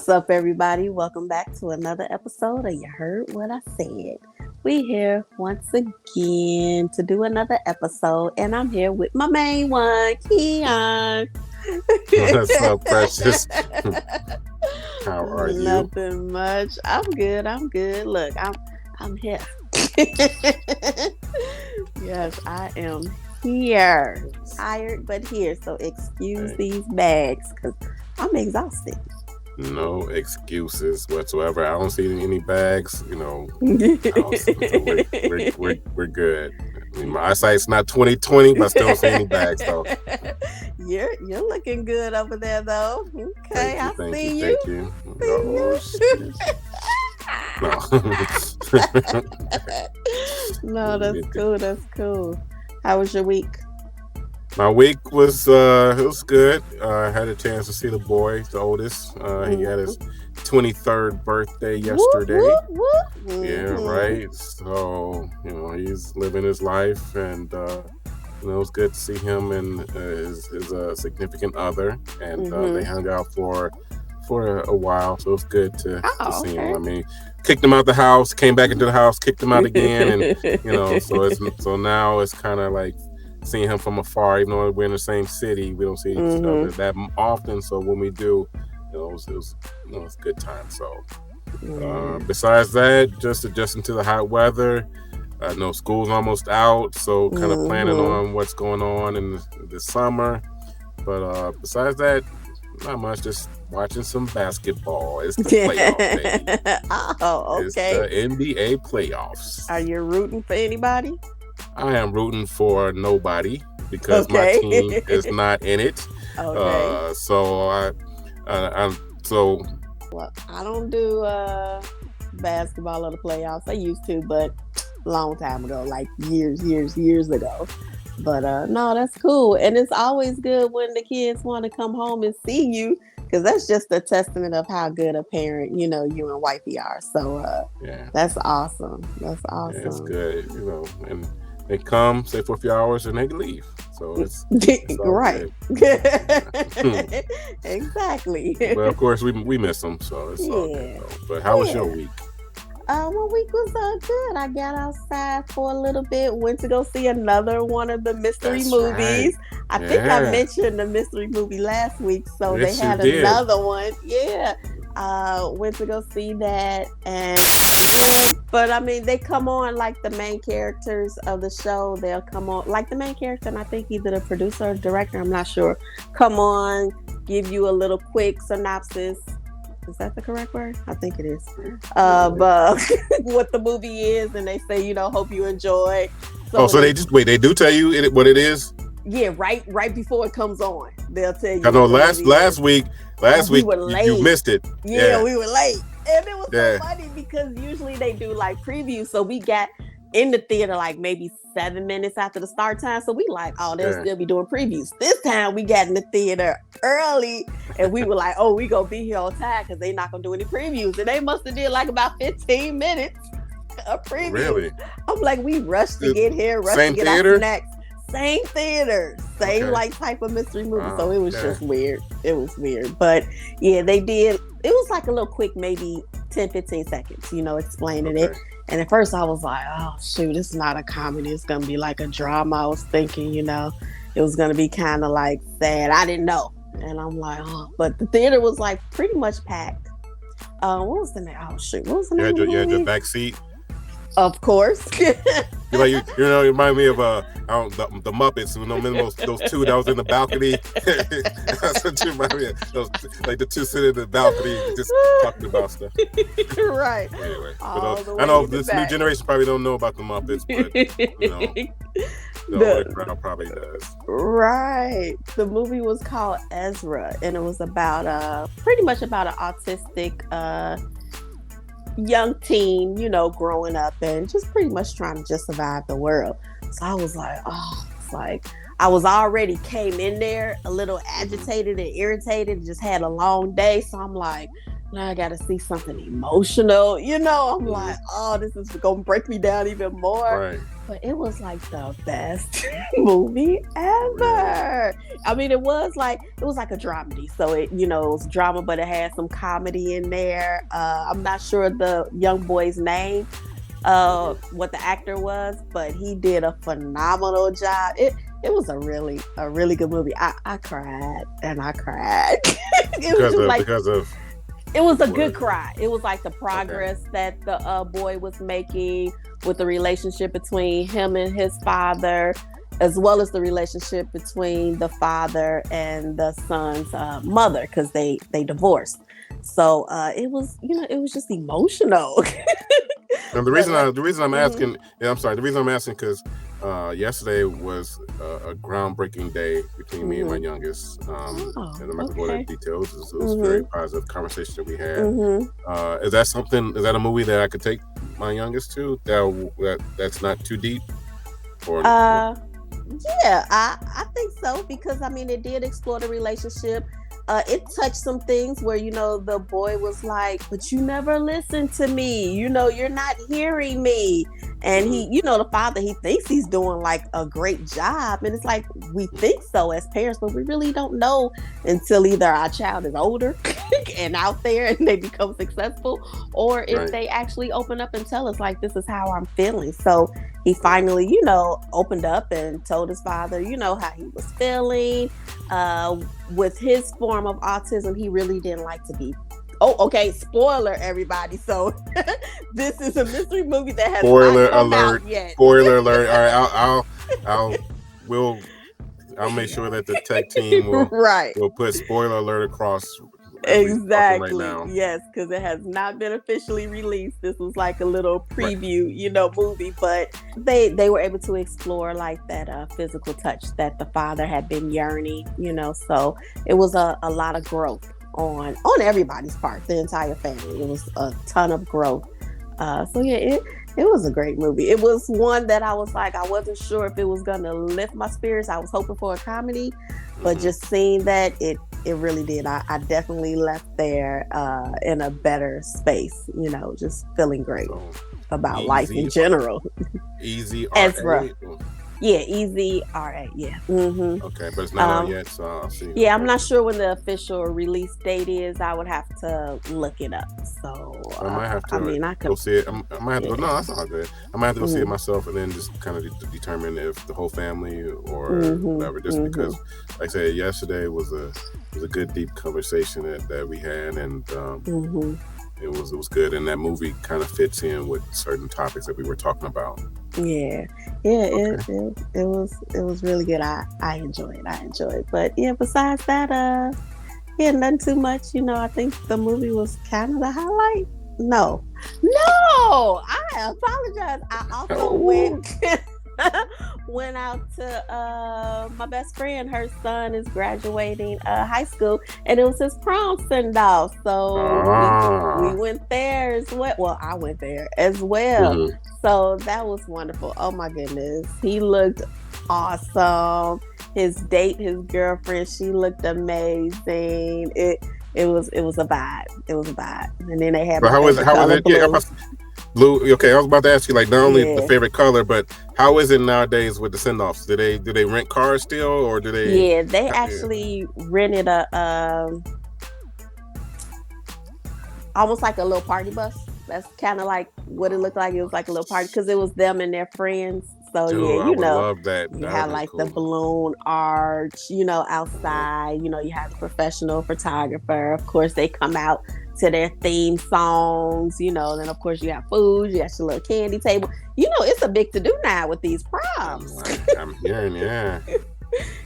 What's up, everybody? Welcome back to another episode of You Heard What I Said. We here once again to do another episode, and I'm here with my main one, Kion. What's up, Precious? How are you? Nothing much. I'm good. Look, I'm here. Yes, I am here. Tired, but here. So excuse these bags because I'm exhausted. No excuses whatsoever. I don't see any bags. So we're good. I mean, my eyesight's not 20/20, but I still don't see any bags though. You're looking good over there though. Okay, I see you. Thank you. No, that's cool. How was your week? My week was it was good. I had a chance to see the boy, the oldest. He had his 23rd birthday yesterday. Yeah, right. So he's living his life, and it was good to see him and his significant other, and they hung out for a while. So it was good to see him. I mean, kicked him out the house, came back into the house, kicked him out again, and so now it's kind of like seeing him from afar. Even though we're in the same city, we don't see each other that often. So when we do, it was a good time. So besides that, just adjusting to the hot weather. I know school's almost out, so kind of planning on what's going on in the summer. But besides that, not much. Just watching some basketball. It's the playoff day. Oh, okay. It's the NBA playoffs. Are you rooting for anybody? I am rooting for nobody because my team is not in it. Okay. Well, I don't do basketball or the playoffs. I used to, but a long time ago, like years ago. But no, that's cool. And it's always good when the kids want to come home and see you, because that's just a testament of how good a parent, you and wifey are. So that's awesome. That's awesome. Yeah, it's good, and they come, stay for a few hours, and they leave. So it's right. Exactly. Well, of course, we miss them, so it's all good. Though. But how was your week? My week was good. I got outside for a little bit. Went to go see another one of the mystery movies. Right. I think I mentioned the mystery movie last week, so yes, they had another one. Yeah. Went to go see that, and but I mean, they come on like the main characters of the show. They'll come on like the main character, and I think either the producer or director, I'm not sure, come on, give you a little quick synopsis. Is that the correct word? I think it is. But what the movie is, and they say, hope you enjoy. So they just wait. They do tell you what it is. Yeah, right before it comes on, they'll tell you. I know last week we were late. You missed it. Yeah, we were late, and it was so funny because usually they do like previews. So we got in the theater like maybe 7 minutes after the start time. So we like, they'll still be doing previews. This time we got in the theater early, and we were like, we gonna be here on time because they not gonna do any previews. And they must have did like about 15 minutes of previews. Really? I'm like, we rushed to get here, rushed to get our snacks. Same theater, same like type of mystery movie. So it was just weird. It was weird. But yeah, they did. It was like a little quick, maybe 10-15 seconds, explaining it. And at first I was like, oh, shoot, it's not a comedy. It's going to be like a drama. I was thinking, it was going to be kind of like sad. I didn't know. And I'm like, but the theater was like pretty much packed. What was the name? Oh, shoot. What was the name? You had your back seat? Of course. You remind me of the Muppets. Those two that was in the balcony. That's what you remind me of. Those, like the two sitting in the balcony just talking about stuff. Right. Anyway, I know this new generation probably don't know about the Muppets, but the older crowd probably does. Right. The movie was called Ezra, and it was about pretty much about an autistic young teen, growing up and just pretty much trying to just survive the world. So I was like, I was already came in there a little agitated and irritated, just had a long day. So I'm like, now I got to see something emotional, I'm like, this is going to break me down even more. Right. But it was like the best movie ever. I mean, it was like a dramedy. So it was drama, but it had some comedy in there. I'm not sure the young boy's name, what the actor was, but he did a phenomenal job. It was a really good movie. I cried and I cried. It was a good cry. It was like the progress that the boy was making with the relationship between him and his father, as well as the relationship between the father and the son's mother, because they divorced. So it was just emotional. And the reason I'm asking, the reason I'm asking because yesterday was a groundbreaking day between me and my youngest, and I'm not gonna go into details. It was a very positive conversation that we had. Is that a movie that I could take my youngest to? That's not too deep, or yeah, I think so, because I mean it did explore the relationship. It touched some things where the boy was like, but you never listen to me, you're not hearing me. And he, the father, he thinks he's doing like a great job, and it's like, we think so as parents, but we really don't know until either our child is older and out there and they become successful, or if they actually open up and tell us like, this is how I'm feeling. So he finally opened up and told his father how he was feeling. With his form of autism, he really didn't like to be. Oh, okay. Spoiler, everybody. So this is a mystery movie that has not come out yet. Spoiler alert. All right, I'll make sure that the tech team will put spoiler alert across. Exactly. Right now. Yes, because it has not been officially released. This was like a little preview, movie, but they were able to explore like that physical touch that the father had been yearning, so it was a lot of growth on everybody's part, the entire family. It was a ton of growth. So yeah, it was a great movie. It was one that I was like, I wasn't sure if it was gonna lift my spirits. I was hoping for a comedy, but just seeing that, it really did. I definitely left there in a better space, just feeling great about life in general. Easy RA? Yeah, Easy RA, yeah. Okay, but it's not out yet, so I'll see. Yeah, I'm not sure when the official release date is. I would have to look it up. So I might have to I could go see it. I might have to go, no, that's not good. I might have to go see it myself and then just kind of determine if the whole family or whatever. Just because, like I said, yesterday was a good deep conversation that we had, and it was good, and that movie kind of fits in with certain topics that we were talking about. Okay. It was really good. I enjoyed it. But yeah, besides that, nothing too much. I think the movie was kind of the highlight. No, I apologize. I also went out to my best friend. Her son is graduating high school, and it was his prom send-off. So we went there as well. Well, I went there as well. So that was wonderful. Oh my goodness, he looked awesome. His girlfriend, she looked amazing. It was a vibe. It was a vibe. And then they had. But how was it? Yeah, blue. Okay, I was about to ask you, like, not only the favorite color, but how is it nowadays with the send-offs? Do they rent cars still, or do they? Yeah, they actually rented a almost like a little party bus. That's kind of like what it looked like. It was like a little party because it was them and their friends. So I would love that. You have like the balloon arch, outside. You have the professional photographer. Of course, they come out to their theme songs. Then of course you have food. You got your little candy table. It's a big to do now with these proms. I'm hearing, yeah.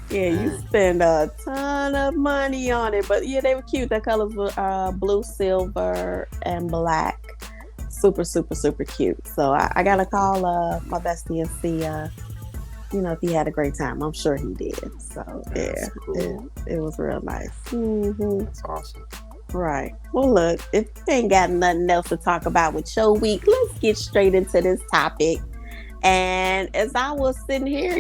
Yeah, you spend a ton of money on it, but yeah, they were cute. Their colors were blue, silver, and black. Super, super, super cute. So I gotta call my bestie and see, if he had a great time. I'm sure he did. So cool. it was real nice. That's awesome. Right. Well, look, if you ain't got nothing else to talk about with your week, let's get straight into this topic. And as I was sitting here,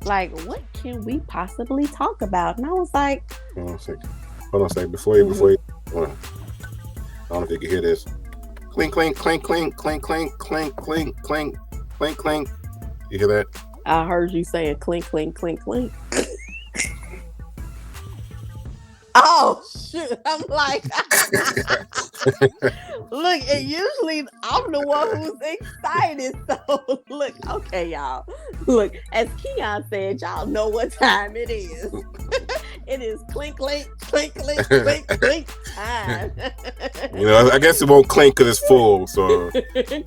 like, what can we possibly talk about? And I was like, hold on a second. Before you, I don't know if you can hear this. Clink, clink, clink, clink, clink, clink, clink, clink, clink, clink, clink. You hear that? I heard you saying clink, clink, clink, clink. Oh shoot! I'm like, look, and usually I'm the one who's excited. So look, okay, y'all. Look, as Kion said, y'all know what time it is. It is clink, clink, clink, clink, clink, clink time. I guess it won't clink because it's full. So,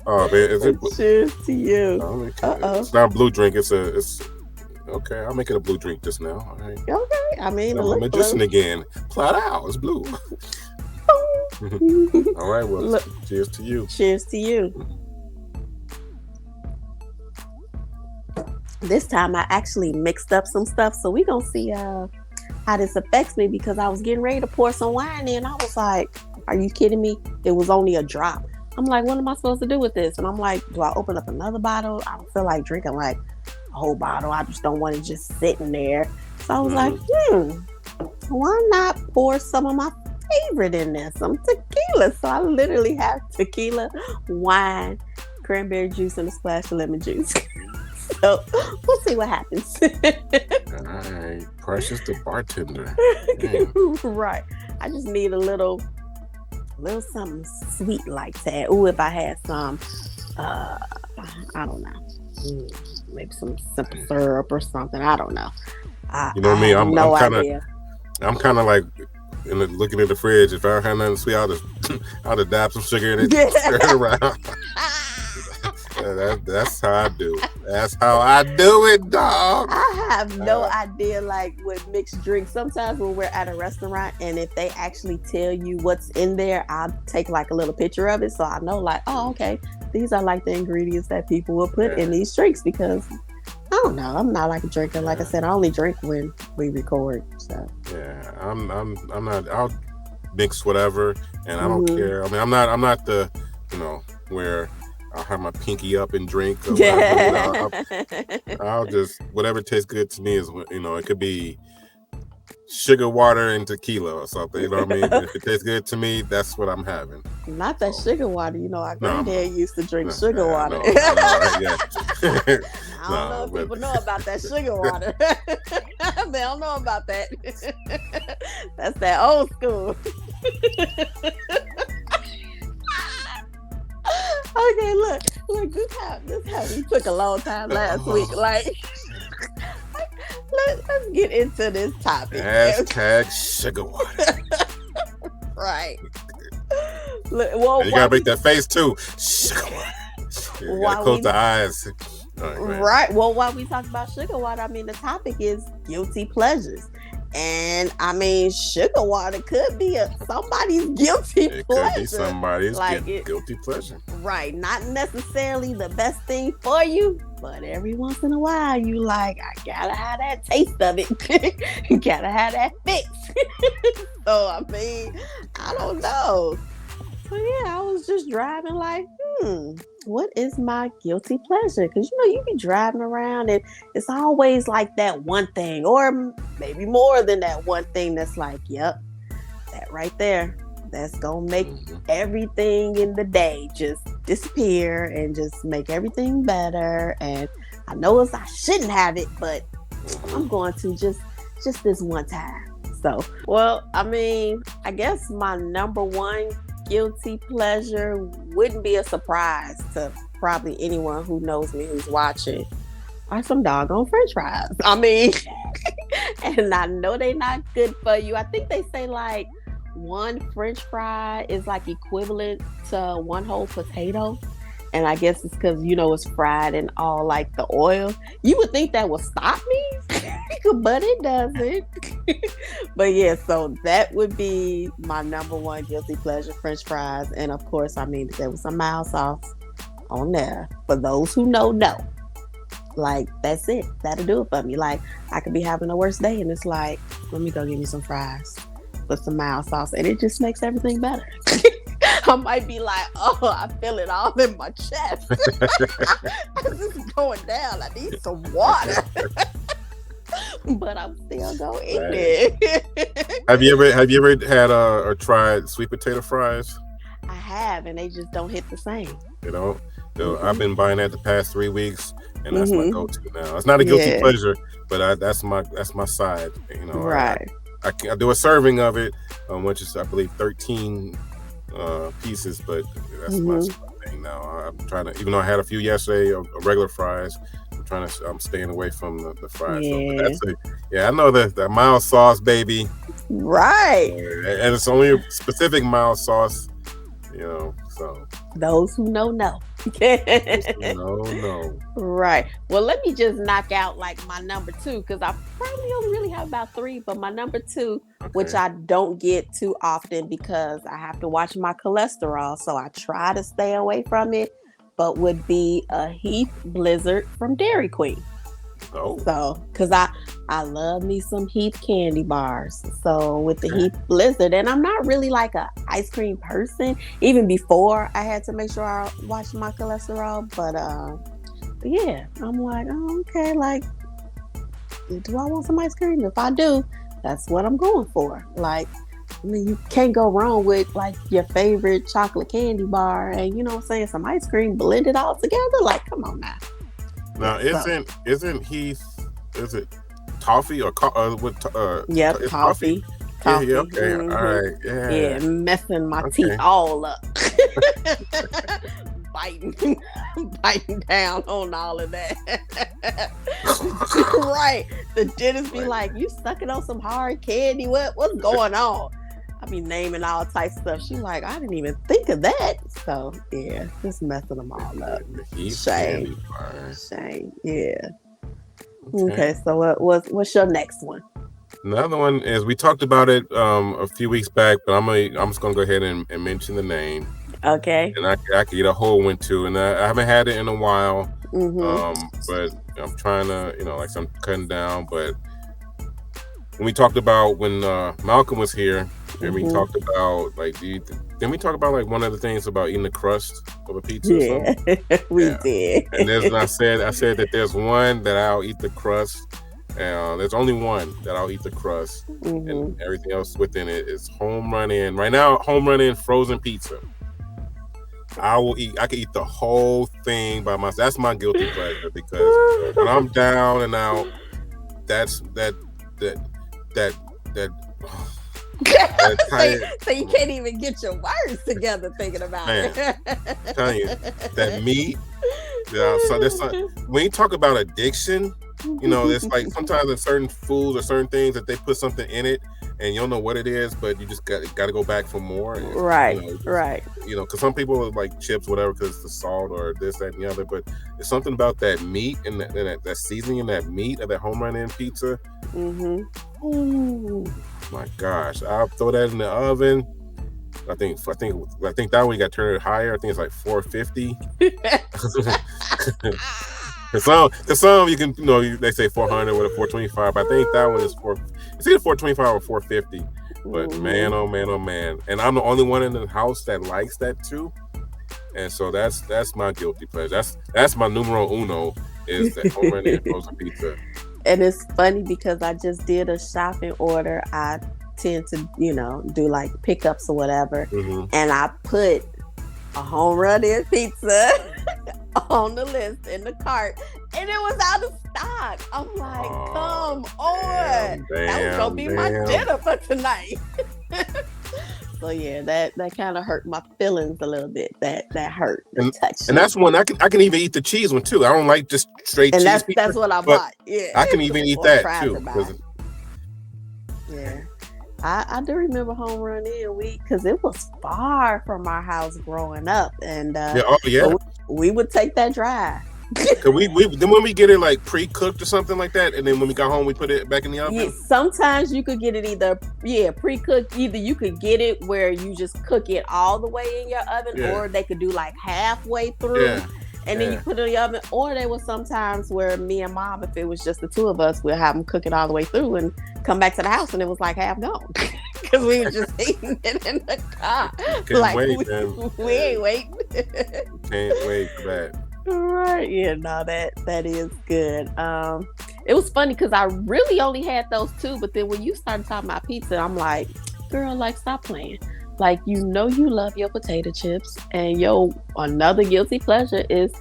oh man, is it? Cheers to you. It's not a blue drink. It's okay. I'll make it a blue drink just now. All right. Okay. I mean, I'm a magician again. Plot out. It's blue. All right. Well, look, cheers to you. Cheers to you. This time I actually mixed up some stuff, so we're gonna see how this affects me, because I was getting ready to pour some wine in. I was like, are you kidding me? It was only a drop. I'm like, what am I supposed to do with this? And I'm like, do I open up another bottle? I don't feel like drinking like a whole bottle. I just don't want it just sitting there. So I was like, why not pour some of my favorite in there? Some tequila. So I literally have tequila, wine, cranberry juice, and a splash of lemon juice. So we'll see what happens. All right. Precious the bartender. Right. I just need a little something sweet like that. Ooh, if I had some, I don't know, maybe some simple syrup or something. I don't know. You know me. I'm kind of like looking at the fridge. If I had nothing sweet, I'll just dab some sugar in it, stir it around. That's how I do. That's how I do it, dog. I have no idea, like with mixed drinks. Sometimes when we're at a restaurant and if they actually tell you what's in there, I'll take like a little picture of it, so I know like, oh, okay, these are like the ingredients that people will put in these drinks, because I don't know, I'm not like a drinker. Like I said, I only drink when we record. So I'm not. I'll mix whatever, and I don't care. I mean, I'm not the where I'll have my pinky up and drink. Or I'll just, whatever tastes good to me is, it could be sugar water and tequila or something. You know what I mean? If it tastes good to me, that's what I'm having. Not that sugar water. Our granddad used to drink sugar water. I don't know if people know about that sugar water. They don't know about that. That's that old school. Okay, look, this how we took a long time last week. Like, let's get into this topic. Hashtag sugar water. Right. Look, you gotta make that face too. Sugar water. You gotta close the eyes. Right. Well, while we talk about sugar water, I mean, the topic is guilty pleasures. And I mean, sugar water could be somebody's guilty pleasure. It could be somebody's guilty pleasure. Right. Not necessarily the best thing for you, but every once in a while, you like, I gotta have that taste of it. You gotta have that fix. So, I mean, I don't know. So, I was just driving like, what is my guilty pleasure? Because, you be driving around and it's always like that one thing, or maybe more than that one thing that's like, yep, that right there, that's going to make everything in the day just disappear and just make everything better. And I know I shouldn't have it, but I'm going to just this one time. So, well, I mean, I guess my number one guilty pleasure wouldn't be a surprise to probably anyone who knows me, who's watching, are some doggone French fries. I mean, and I know they're not good for you. I think they say like one French fry is like equivalent to one whole potato. And I guess it's because, it's fried in all like the oil. You would think that would stop me, but it doesn't. But so that would be my number one guilty pleasure, French fries. And of course, I mean, there was some mild sauce on there. For those who know. Like, that's it. That'll do it for me. Like, I could be having a worse day and it's like, let me go get me some fries with some mild sauce. And it just makes everything better. I might be like, oh, I feel it all in my chest. This is going down. I need some water. But I'm still going to eat it. Have you ever had or tried sweet potato fries? I have, and they just don't hit the same. I've been buying that the past 3 weeks, and that's my go-to now. It's not a guilty pleasure, but that's my side. Right. I do a serving of it, which is I believe 13 pieces, but that's my thing now. I'm trying to, even though I had a few yesterday of regular fries, I'm staying away from the fries. Yeah. So, but that's it. Yeah, I know the mild sauce, baby. Right. And it's only a specific mild sauce, so. Those who know. No. Right. Well, let me just knock out like my number 2, because I probably only really have about 3, but my number 2, which I don't get too often because I have to watch my cholesterol, so I try to stay away from it, but would be a Heath Blizzard from Dairy Queen. Oh. So, because I love me some Heath candy bars. So with the Heath Blizzard, and I'm not really like a ice cream person. Even before I had to make sure I watched my cholesterol, but yeah, I'm like, oh, okay, like, do I want some ice cream? If I do, that's what I'm going for. Like, I mean, you can't go wrong with like your favorite chocolate candy bar, and you know what I'm saying, some ice cream, blend it all together. Like, come on now. Now, isn't Heath? Is it toffee or what? Yep, toffee. Yeah, okay, all right, yeah, messing my teeth all up, biting down on all of that. Right, the dentist be like, "You sucking on some hard candy? What's going on?" I be naming all types of stuff. She like, I didn't even think of that. So yeah, just messing them all up. Shame. Yeah. Okay. So what's your next one? Another one is, we talked about it a few weeks back, but I'm just gonna go ahead and mention the name. Okay. And I could eat a whole one too, and I haven't had it in a while. But I'm trying to, like, I'm cutting down. But when we talked about when Malcolm was here, and we talked about like then we talked about like one of the things about eating the crust of a pizza. Yeah, we did. And I said that there's one that I'll eat the crust. There's only one that I'll eat the crust, and everything else within it is home run in. Right now, home run in frozen pizza. I can eat the whole thing by myself. That's my guilty pleasure, because when I'm down and out, that's that. So you can't even get your words together thinking about it. I'm telling you, that meat. When you talk about addiction, it's like sometimes there's certain foods or certain things that they put something in it, and you don't know what it is, but you just got to go back for more. Right. Because some people like chips, whatever, because it's the salt or this, that, and the other. But it's something about that meat and that seasoning in that meat of that home run in pizza. Ooh, my gosh! I'll throw that in the oven. I think that one you got to turn it higher. I think it's like 450. Cause some you can, they say 400 with a 425, but I think that one is it's either 425 or 450. But man, oh man, and I'm the only one in the house that likes that too, and so that's my guilty pleasure. That's my numero uno, is that home run in frozen pizza. And it's funny because I just did a shopping order. I tend to, do like pickups or whatever, and I put a home run in pizza on the list in the cart, and it was out of stock. I'm like, come on, that was gonna be my dinner for tonight. So yeah, that kind of hurt my feelings a little bit. That hurt. And that's one I can even eat the cheese one too. I don't like just straight cheese. And that's what I bought. Yeah, I can even eat that too. Yeah. I do remember home run in because it was far from our house growing up, and so we would take that drive. Then when we get it like pre-cooked or something like that, and then when we got home we put it back in the oven. Yeah, sometimes you could get it either pre-cooked. Either you could get it where you just cook it all the way in your oven, or they could do like halfway through. And then you put it in the oven, or there was sometimes where me and Mom, if it was just the two of us, we'll have them cook it all the way through and come back to the house, and it was like half gone because we were just eating it in the car. We ain't waiting. Can't wait for that. Right? Yeah, no, that is good. It was funny because I really only had those two, but then when you started talking about pizza, I'm like, girl, like, stop playing. Like, you love your potato chips, and another guilty pleasure is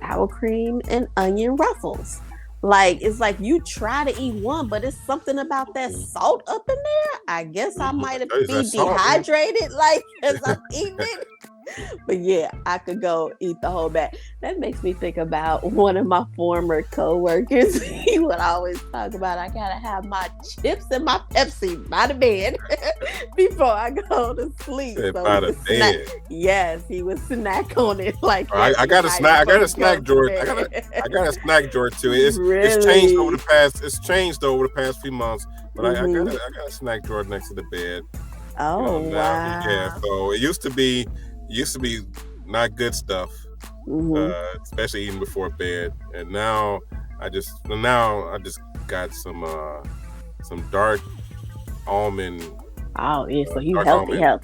sour cream and onion ruffles. Like, it's like you try to eat one, but it's something about that salt up in there. I guess I might be dehydrated, like, as I'm eating it. But yeah, I could go eat the whole bag. That makes me think about one of my former coworkers. He would always talk about, I gotta have my chips and my Pepsi by the bed before I go to sleep. So by the bed. Yes, he would snack on it like. I got a snack. I got a snack drawer. I got a snack drawer too. It's changed over the past. It's changed over the past few months. But I got a snack drawer next to the bed. Oh, wow. Yeah. So it used to be not good stuff, especially eating before bed. And now I just got some dark almond. Oh yeah, so you healthy. Yeah,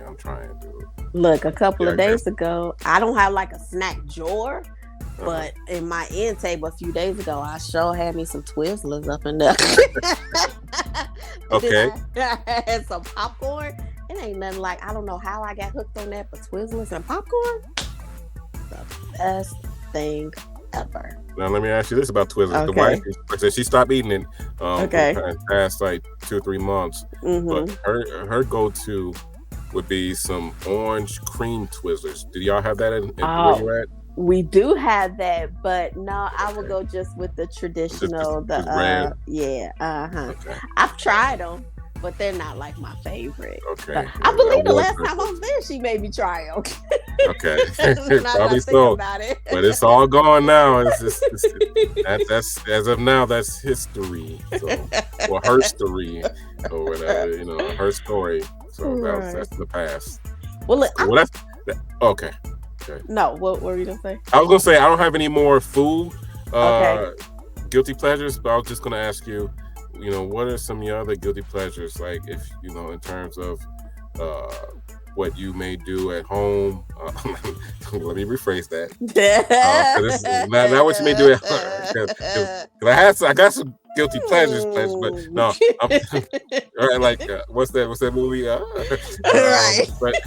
I'm trying to. Look, a couple of days ago, I don't have like a snack drawer, but in my end table a few days ago, I sure had me some Twizzlers up in there. Okay. I had some popcorn. It ain't nothing like, I don't know how I got hooked on that, but Twizzlers and popcorn, the best thing ever. Now let me ask you this about Twizzlers. Okay. The wife, like I said, she stopped eating it for the past like 2 or 3 months. But her go-to would be some orange cream Twizzlers. Do y'all have that in where you at? We do have that, but no, I would go just with the traditional, just red. Yeah, Okay. I've tried them, but they're not like my favorite. Okay. I believe the last time I was there, she made me try them. Okay. Probably so. But it's all gone now. That's as of now, that's history. So, or her story, or whatever, her story. So that's the past. Well, look, okay. No, what were you gonna say? I was gonna say I don't have any more food guilty pleasures, but I was just gonna ask you, what are some of your other guilty pleasures? Like, if in terms of what you may do at home. Let me rephrase that. This is not what you may do at home. Because I got some guilty pleasures, but no. What's that movie? Right.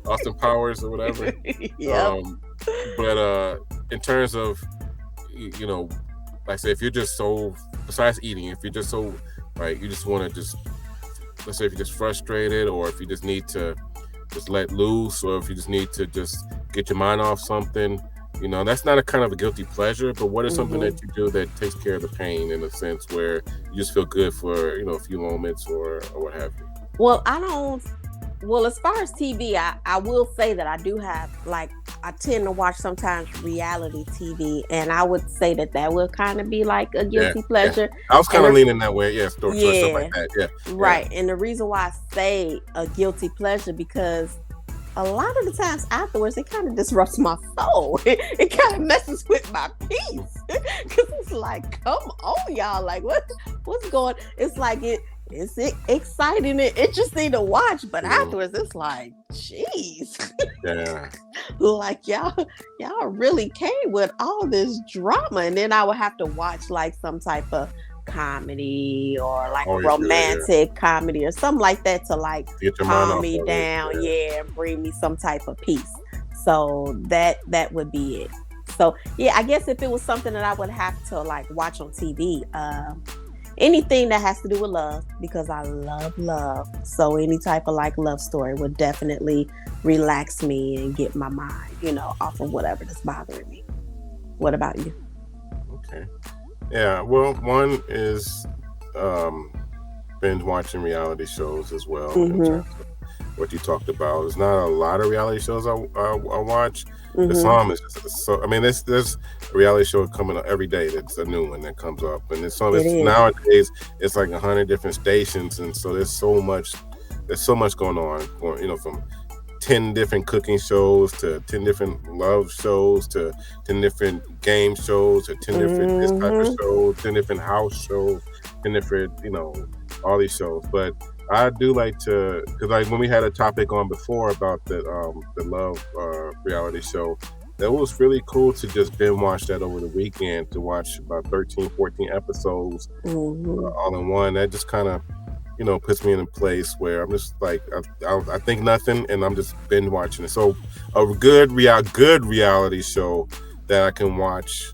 Austin Powers or whatever. Yep. But in terms of, like I said, if you're just so, besides eating, if you're just so, you just want to just, let's say if you're just frustrated, or if you just need to just let loose, or if you just need to just get your mind off something, that's not a kind of a guilty pleasure, but what is something that you do that takes care of the pain, in a sense where you just feel good for, a few moments or what have you? Well, as far as TV, I will say that I do have, I tend to watch sometimes reality TV, and I would say that would kind of be like a guilty pleasure. Yeah. I was kind of leaning that way, stuff like that. Yeah. Right. And the reason why I say a guilty pleasure, because a lot of the times afterwards, it kind of disrupts my soul. It kind of messes with my peace. Because it's like, come on, y'all. Like, what's going on? It's like it's exciting and interesting to watch, but afterwards it's like, jeez. Yeah. Like y'all really came with all this drama, and then I would have to watch like some type of comedy or like a romantic comedy or something like that to calm me down, and bring me some type of peace. So that would be it. So I guess if it was something that I would have to watch on TV, anything that has to do with love, because I love love. So any type of love story would definitely relax me and get my mind, off of whatever that's bothering me. What about you? Okay. Yeah, well, one is binge watching reality shows as well. In terms of what you talked about, there's not a lot of reality shows I watch. The some is just so. I mean, there's a reality show coming up every day. That's a new one that comes up, and nowadays it's like 100 different stations, and so there's so much going on. From 10 different cooking shows to 10 different love shows to 10 different game shows to 10 different this type of shows, 10 different house shows, 10 different all these shows. But I do like to, because when we had a topic on before about the love reality show, that was really cool to just binge watch that over the weekend, to watch about 13, 14 episodes all in one. That just kind of puts me in a place where I'm just like, I think nothing, and I'm just binge watching it. So a good reality show that I can watch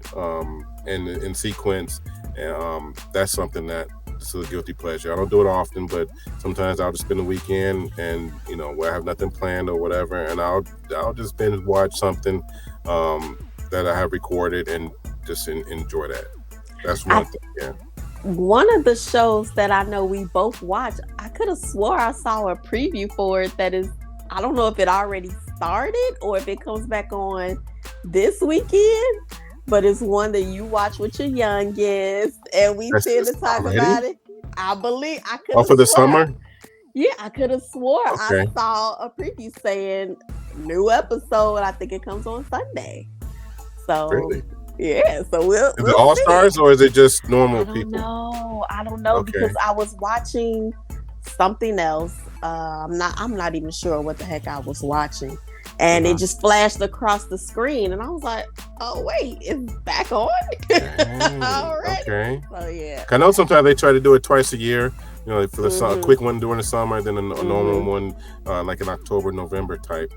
in sequence. And that's something that it's a guilty pleasure. I don't do it often, but sometimes I'll just spend the weekend and where I have nothing planned or whatever, and I'll just binge watch something that I have recorded and just enjoy that. That's one thing. Yeah. One of the shows that I know we both watched, I could have swore I saw a preview for it. That is, I don't know if it already started or if it comes back on this weekend. But it's one that you watch with your youngest, and we tend to talk about it. I believe I could. For the summer? Yeah, I could have swore I saw a preview saying new episode. I think it comes on Sunday. So really? Yeah. So we'll. Is it All Stars or is it just normal people? I don't know because I was watching something else. I'm not even sure what the heck I was watching. And it just flashed across the screen, and I was like, "Oh wait, it's back on already." Okay. So yeah. I know sometimes they try to do it twice a year. For the a quick one during the summer, then a normal one like an October, November type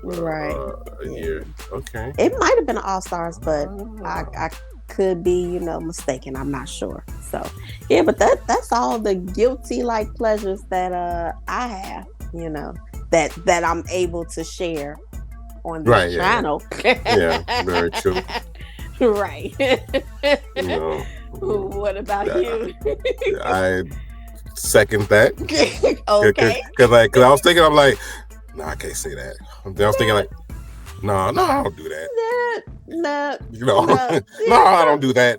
year. Okay. It might have been All Stars, but I could be mistaken. I'm not sure. So yeah, but that's all the guilty like pleasures that I have. That I'm able to share on this channel. Yeah, very true. Right. What about you? I second that. Okay. Because I was thinking, I'm like, no, I can't say that. I was thinking like, no, I don't do that. No, I don't do that.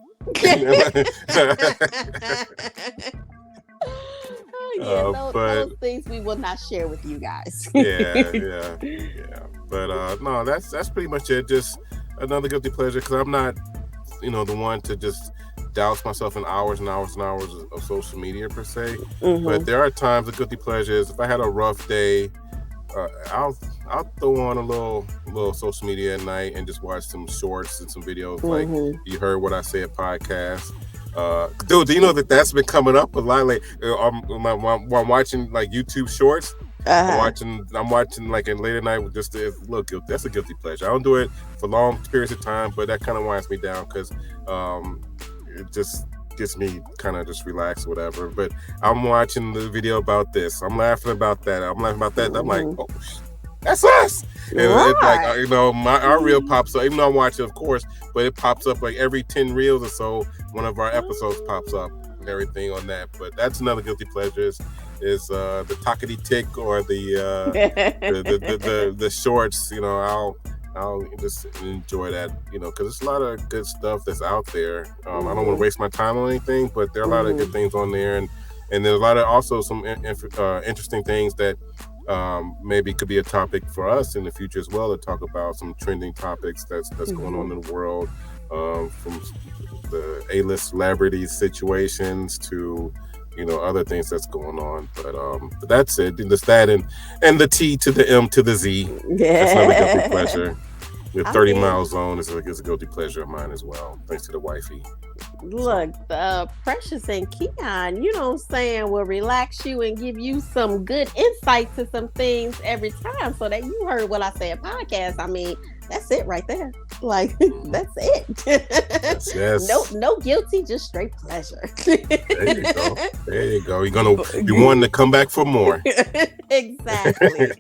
Those things we will not share with you guys. yeah. But no, that's pretty much it. Just another guilty pleasure because I'm not, the one to just douse myself in hours and hours and hours of social media per se. Mm-hmm. But there are times the guilty pleasures. If I had a rough day, I'll throw on a little social media at night and just watch some shorts and some videos like You Heard What I Said podcast. Dude, do you know that's been coming up a lot? Like, I'm watching like YouTube shorts. I'm watching like in late at night with just a little guilty. That's a guilty pleasure. I don't do it for long periods of time, but that kind of winds me down because it just gets me kind of just relaxed, whatever. But I'm watching the video about this. I'm laughing about that. I'm laughing about that. I'm like, oh, that's us. And it's like, our reel pops up, even though I'm watching, of course, but it pops up like every 10 reels or so. One of our episodes pops up and everything on that. But that's another guilty pleasure is the talkity tick or the shorts. I'll just enjoy that, because there's a lot of good stuff that's out there. I don't want to waste my time on anything, but there are a lot of good things on there, and there's a lot of also some interesting things that maybe could be a topic for us in the future as well, to talk about some trending topics that's going on in the world, from the A-list celebrity situations to other things that's going on. But that's it. Just that and the T to the M to the Z. Yeah. That's another guilty pleasure. The 30 Mile Zone is a guilty pleasure of mine as well, thanks to the wifey. Look, Precious and Kion, you know what I'm saying, will relax you and give you some good insight to some things every time. So that You Heard What I Said podcast. I mean, that's it right there. Like, that's it. Yes. No guilty, just straight pleasure. There you go. You want to come back for more. Exactly.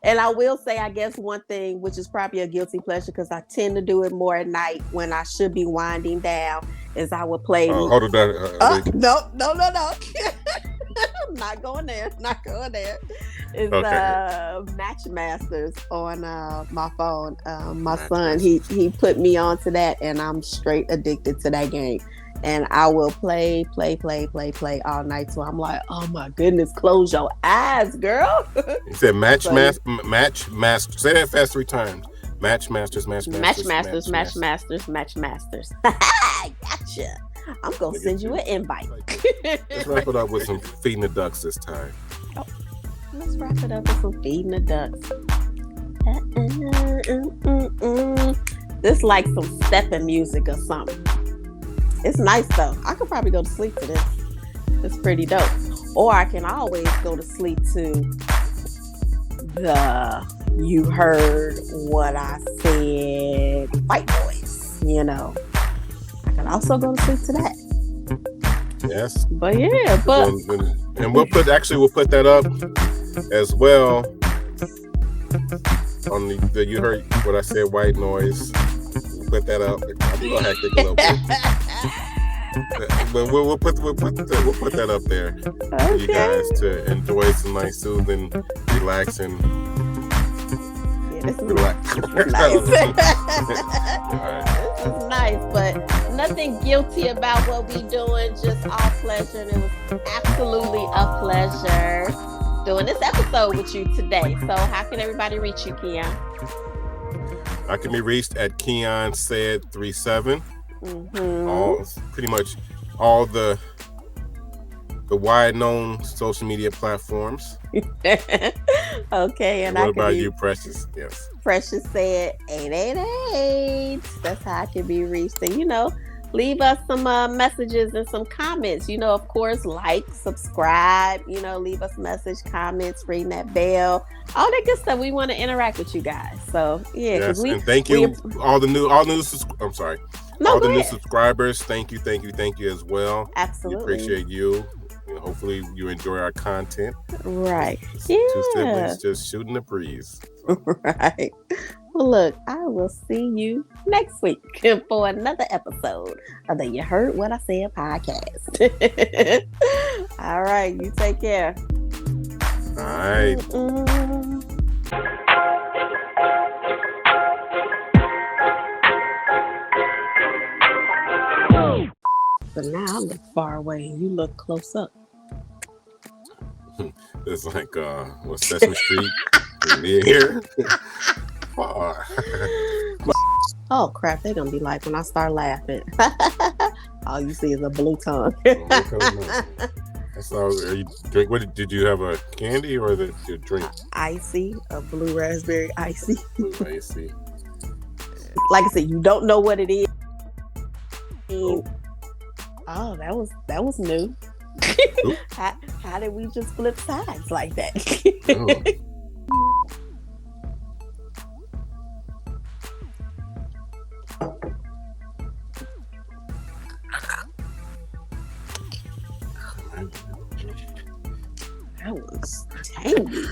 And I will say, I guess one thing, which is probably a guilty pleasure, because I tend to do it more at night when I should be winding down, is I would play. No. I'm not going there. It's Match Masters on my phone. My son, he put me onto that, and I'm straight addicted to that game. And I will play all night. So I'm like, oh my goodness, close your eyes, girl. You said Match Master. Say that fast 3 times. Match Masters. Gotcha. I'm going to send you an invite. Let's wrap it up with some Feeding the Ducks this time. Oh, let's wrap it up with some Feeding the Ducks. This like some stepping music or something. It's nice though. I could probably go to sleep to this. It's pretty dope. Or I can always go to sleep to the You Heard What I Said White Boys. you know, I can also go to sleep to that. Yes. But yeah, but and we'll put that up as well on the You Heard What I Said white noise. We'll put that up. I'll be hectic a little bit. But we'll put that up there for you guys to enjoy some nice soothing, relaxing. This is nice. This is nice, but nothing guilty about what we doing. Just all pleasure. And it was absolutely a pleasure doing this episode with you today. So how can everybody reach you, Kion? I can be reached at KionSaid37. Pretty much all the wide known social media platforms. Okay, and what about you, Precious? Yes. Precious said 888. That's how I can be reached. And leave us some messages and some comments. Of course, like, subscribe, leave us message, comments, ring that bell, all that good stuff. We want to interact with you guys. So yeah. Yes, and thank you all the new subscribers. Thank you as well. Absolutely. We appreciate you. Hopefully you enjoy our content. Right. Two siblings just shooting the breeze. Right. Well, look, I will see you next week for another episode of the You Heard What I Said podcast. All right. You take care. All right. But now I look far away and you look close up. It's like Sesame Street here. Oh crap, they're gonna be like when I start laughing. All you see is a blue tongue. That's all. What did you have, a candy or your drink? Icy, a blue raspberry icy. Icy. Like I said, you don't know what it is. Oh, that was new. How did we just flip sides like that? That was tangy.